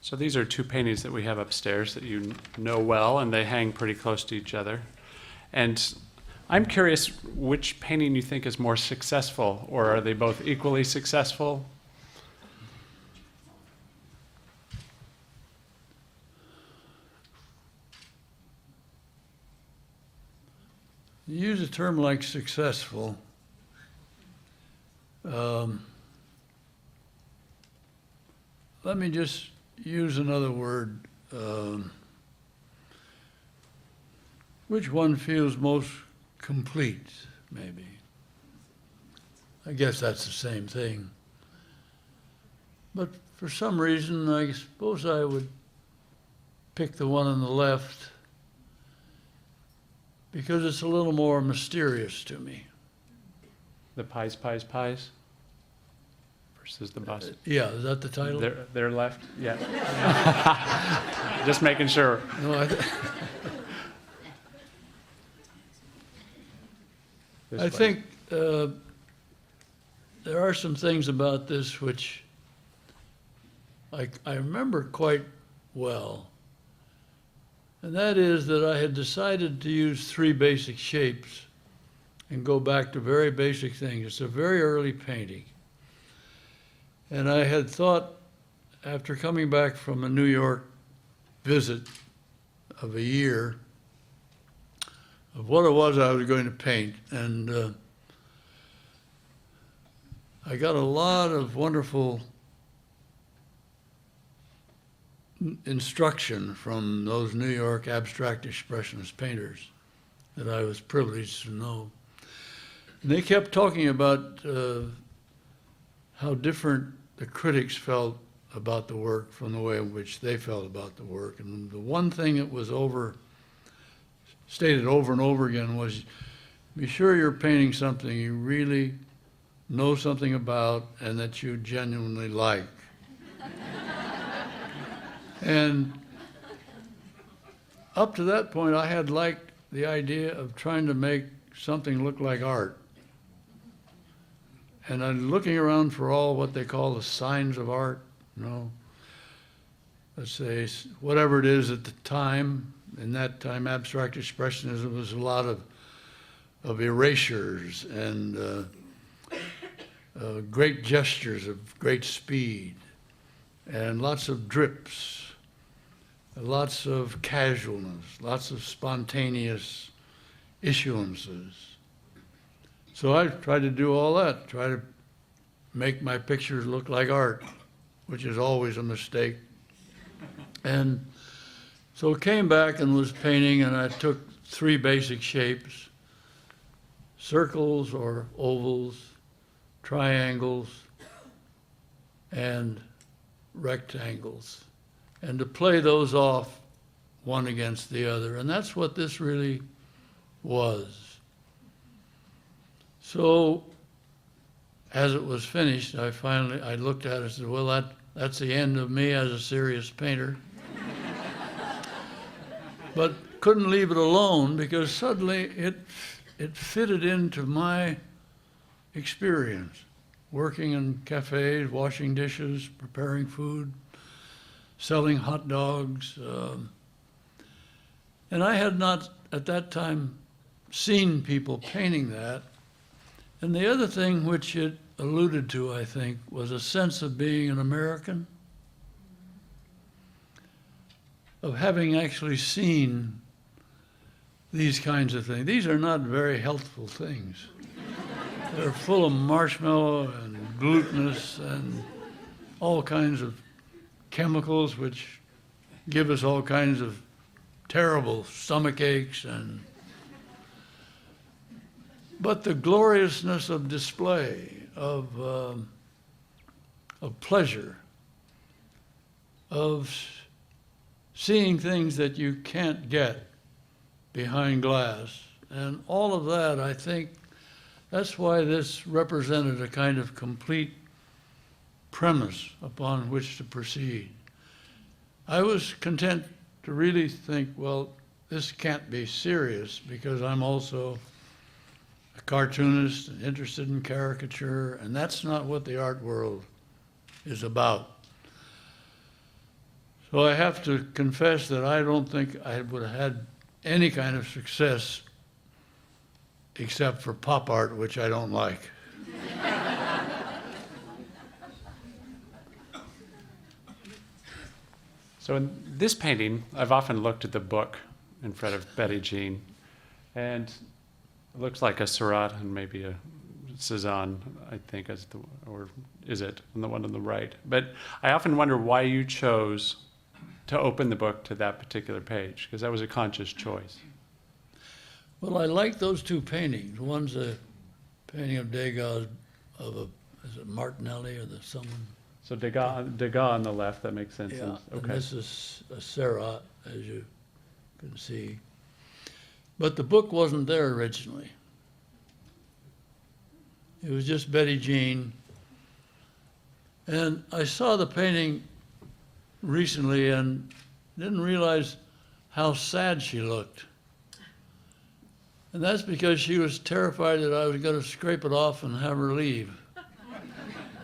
So these are two paintings that we have upstairs that you know well, and they hang pretty close to each other. And I'm curious which painting you think is more successful, or are they both equally successful? You use a term like successful. Let me just use another word. Which one feels most complete, maybe? I guess that's the same thing. But for some reason, I suppose I would pick the one on the left because it's a little more mysterious to me. The pies versus the bust. Yeah, is that the title? They're left? Yeah. Just making sure. No, This I way. think there are some things about this which I remember quite well. And that is that I had decided to use three basic shapes and go back to very basic things. It's a very early painting. And I had thought, after coming back from a New York visit of a year, of what it was I was going to paint. And I got a lot of wonderful instruction from those New York abstract expressionist painters that I was privileged to know. And they kept talking about how different the critics felt about the work from the way in which they felt about the work. And the one thing that was stated over and over again was, be sure you're painting something you really know something about and that you genuinely like. And up to that point, I had liked the idea of trying to make something look like art. And I'm looking around for all what they call the signs of art, let's say, whatever it is at the time. In that time, abstract expressionism was a lot of erasures and great gestures of great speed and lots of drips, lots of casualness, lots of spontaneous issuances. So I tried to do all that, try to make my pictures look like art, which is always a mistake. And so I came back and was painting, and I took three basic shapes: circles or ovals, triangles, and rectangles, and to play those off one against the other. And that's what this really was. So as it was finished, I looked at it and said, well, that's the end of me as a serious painter. But couldn't leave it alone because suddenly it fitted into my experience, working in cafes, washing dishes, preparing food, selling hot dogs. And I had not at that time seen people painting that. And the other thing which it alluded to, I think, was a sense of being an American, of having actually seen these kinds of things. These are not very healthful things. They're full of marshmallow and glutinous and all kinds of chemicals which give us all kinds of terrible stomach aches but the gloriousness of display, of pleasure, of seeing things that you can't get behind glass, and all of that, I think, that's why this represented a kind of complete premise upon which to proceed. I was content to really think, well, this can't be serious because I'm also a cartoonist and interested in caricature, and that's not what the art world is about. So I have to confess that I don't think I would have had any kind of success except for pop art, which I don't like. So in this painting, I've often looked at the book in front of Betty Jean, and it looks like a Seurat and maybe a Cezanne, I think, or is it, and the one on the right. But I often wonder why you chose to open the book to that particular page, because that was a conscious choice. Well, I like those two paintings. One's a painting of Degas is it Martinelli or someone? So Degas on the left, that makes sense. Yeah, and Okay. this is a Seurat, as you can see. But the book wasn't there originally. It was just Betty Jean. And I saw the painting recently and didn't realize how sad she looked. And that's because she was terrified that I was going to scrape it off and have her leave.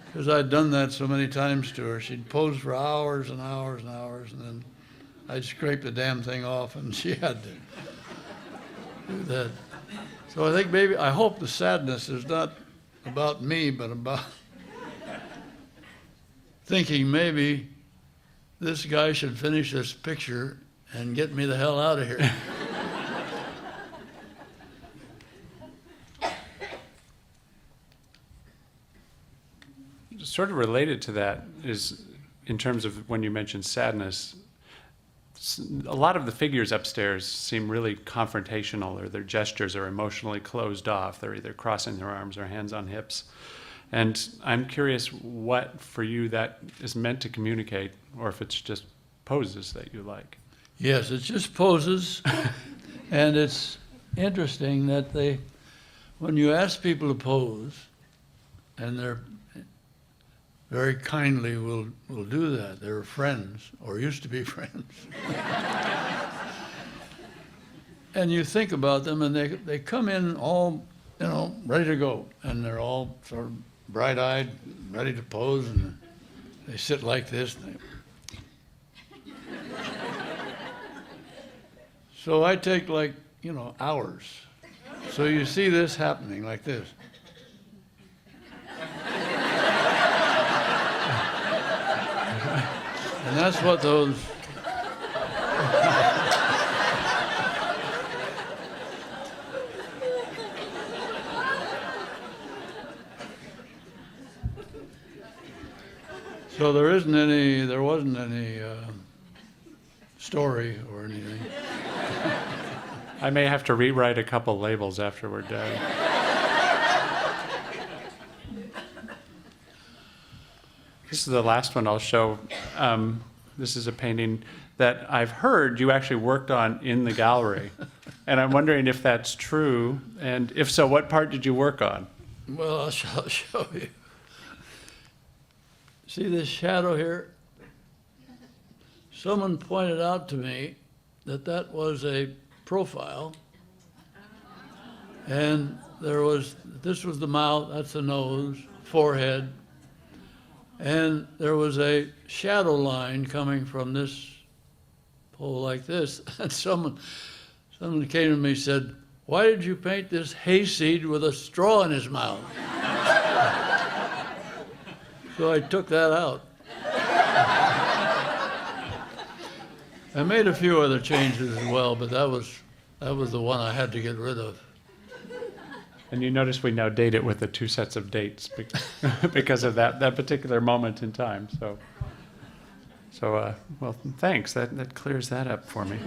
Because I'd done that so many times to her. She'd pose for hours and hours and hours, and then I'd scrape the damn thing off, and she had to do that. So I hope the sadness is not about me, but about thinking maybe this guy should finish this picture and get me the hell out of here. Sort of related to that is, in terms of when you mentioned sadness, a lot of the figures upstairs seem really confrontational, or their gestures are emotionally closed off. They're either crossing their arms or hands on hips. And I'm curious what, for you, that is meant to communicate, or if it's just poses that you like. Yes, it's just poses. And it's interesting that when you ask people to pose, and they're very kindly will do that. They're friends, or used to be friends. And you think about them, and they come in all, ready to go. And they're all sort of bright-eyed, ready to pose, and they sit like this. So I take hours. So you see this happening like this. And that's what those so there wasn't any story or anything. I may have to rewrite a couple labels after we're done. This is the last one I'll show. This is a painting that I've heard you actually worked on in the gallery. And I'm wondering if that's true, and if so, what part did you work on? Well, I'll show you. See this shadow here? Someone pointed out to me that was a profile, and this was the mouth, that's the nose, forehead, and there was a shadow line coming from this pole like this. And someone came to me and said, "Why did you paint this hayseed with a straw in his mouth?" So I took that out. I made a few other changes as well, but that was the one I had to get rid of. And you notice we now date it with the two sets of dates because of that particular moment in time. So well, thanks. That clears that up for me.